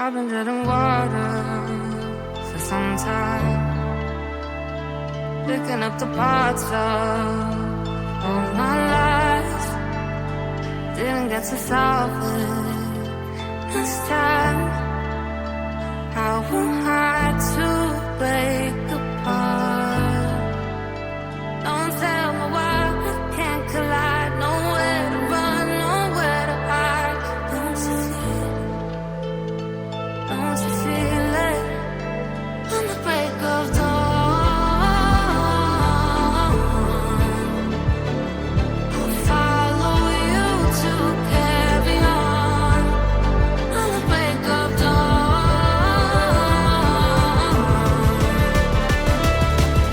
I've been treading water for some time, picking up the parts of all my life. Didn't get to solve it this time. How am I to break apart? Don't tell me why we can't collide. Nowhere to run, nowhere to hide. Don't you feel it? On the break of dawn, I'll follow you to carry on. On the break of dawn,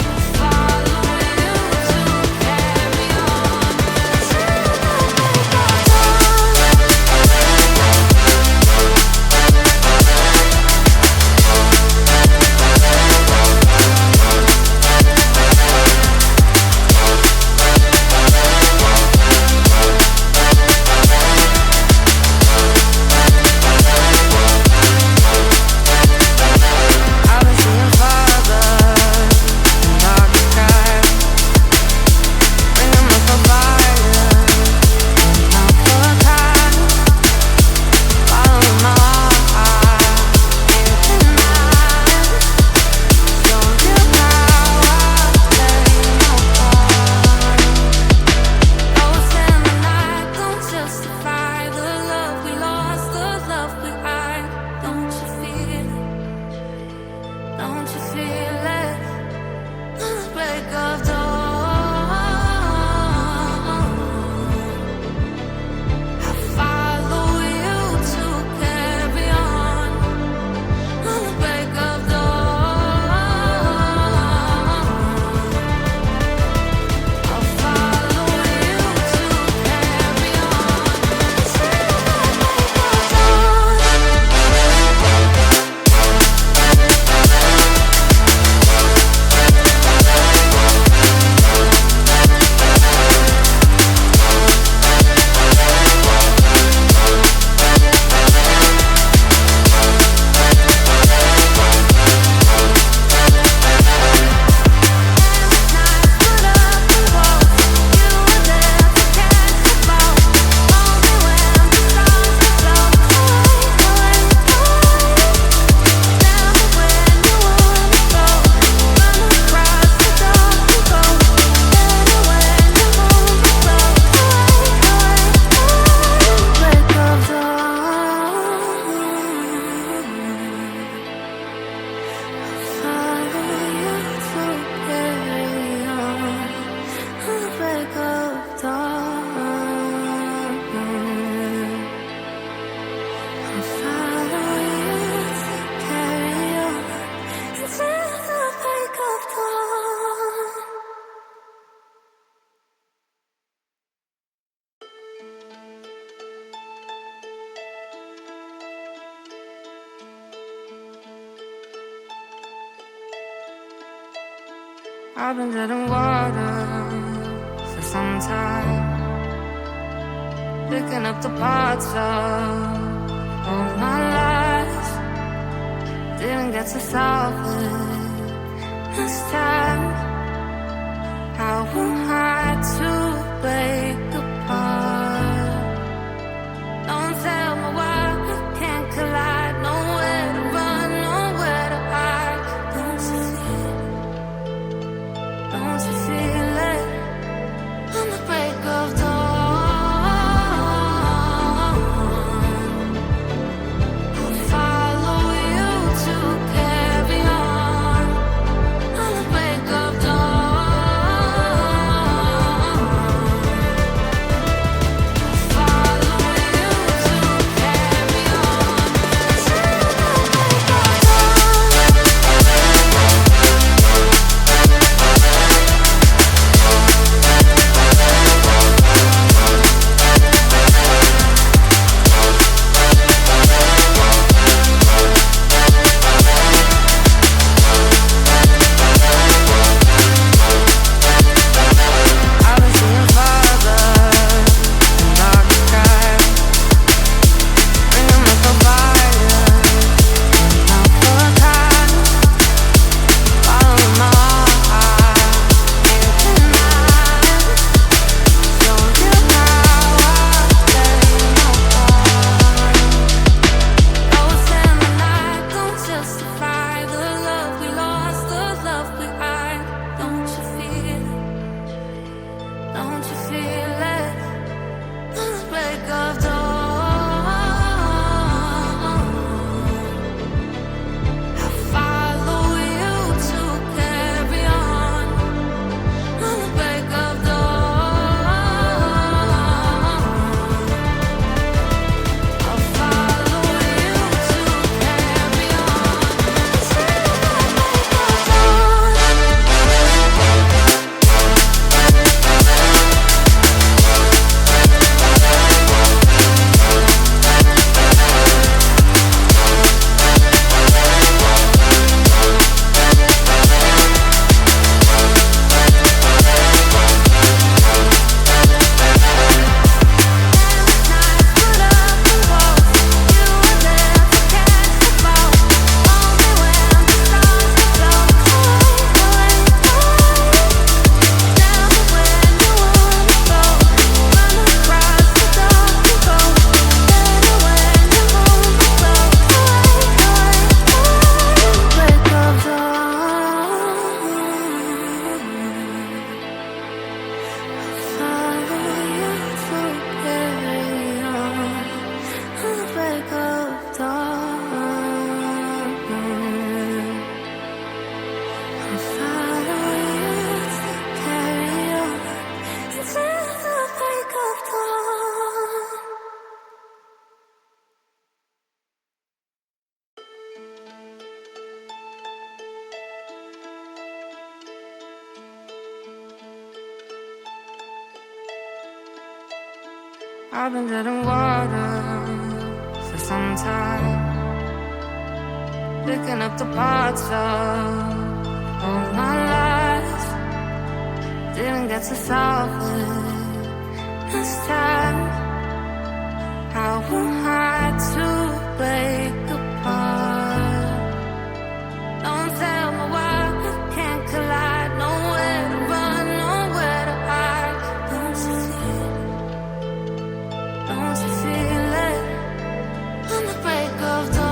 I'll follow you to carry on. Till the break of I've been seeing fathers in dark skies, bring 'em up for fire, not for time. Following my heart, in the night, show you how I play no part. Ghosts in the night don't justify the love we lost, the love we hide. Don't you feel it? Don't you feel it? On the break of dawn, I follow you to carry on. On the break of dawn, I'll follow you to carry on. Till the break of dawn. I've been treading water for some time, picking up the parts of all my life. Didn't get to solve it this time. How am I to break apart? Don't tell me why we can't collide. Nowhere to run, nowhere to hide. Don't you feel it? Don't you feel it? On the break of dawn, I'll follow you to carry on. On the break I've been dead in water for some time, picking up the parts of all my life. Didn't get to solve it this time. How am I to break apart? Don't tell me why we can't collide. Nowhere to run, nowhere to hide. Don't you feel it? Don't you feel it? On the break of dawn,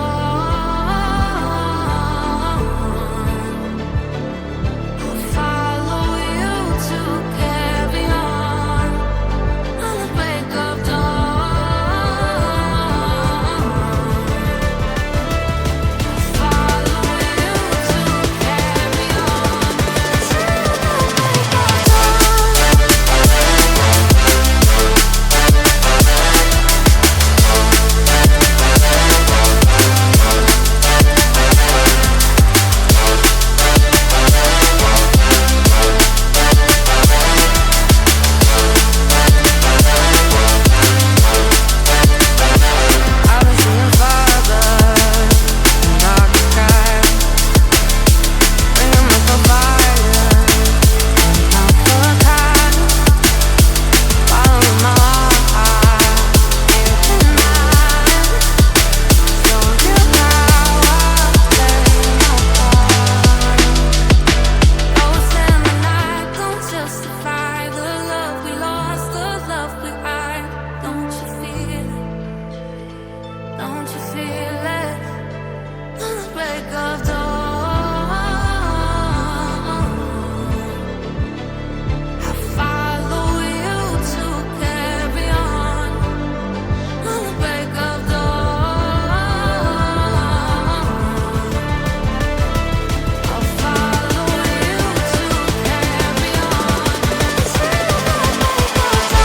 I'll follow you to carry on. On the break of dawn, I'll follow you to carry on. Till the break of I was seeing father in dark skies, bringing me for violence, not for kind. Following my heart, into mine. Show you how I play my part. Ghosts in the night don't justify the love we lost, the love we hide. Don't you feel it? Don't you feel it? On the break of dawn, I follow you to carry on. On the break of dawn, I'll follow you to carry on. Till the break of dawn.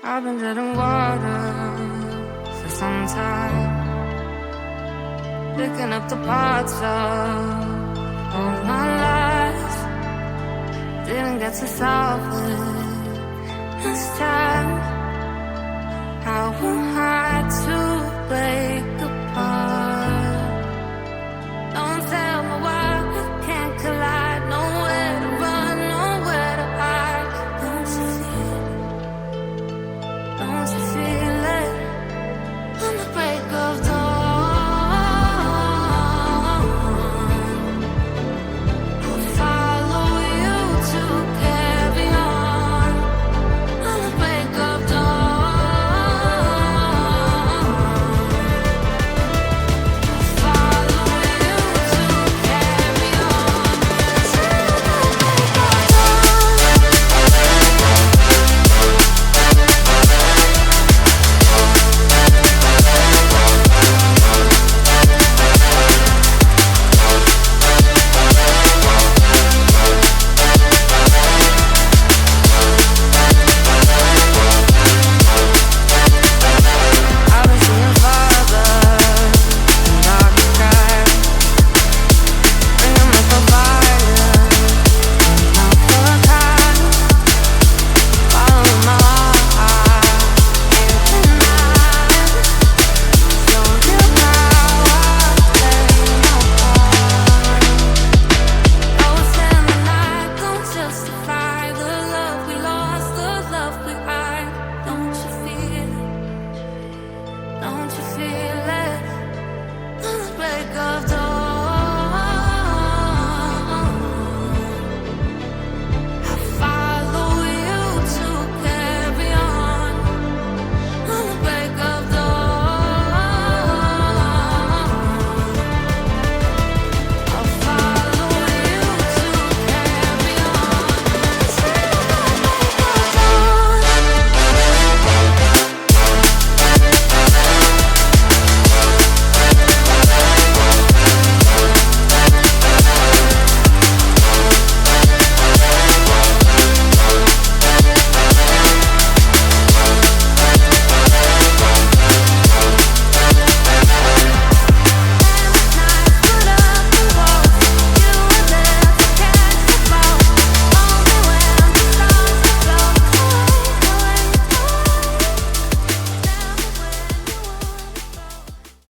I've been dead in water for some time, picking up the parts of all my life. Didn't get to solve it this time. How am I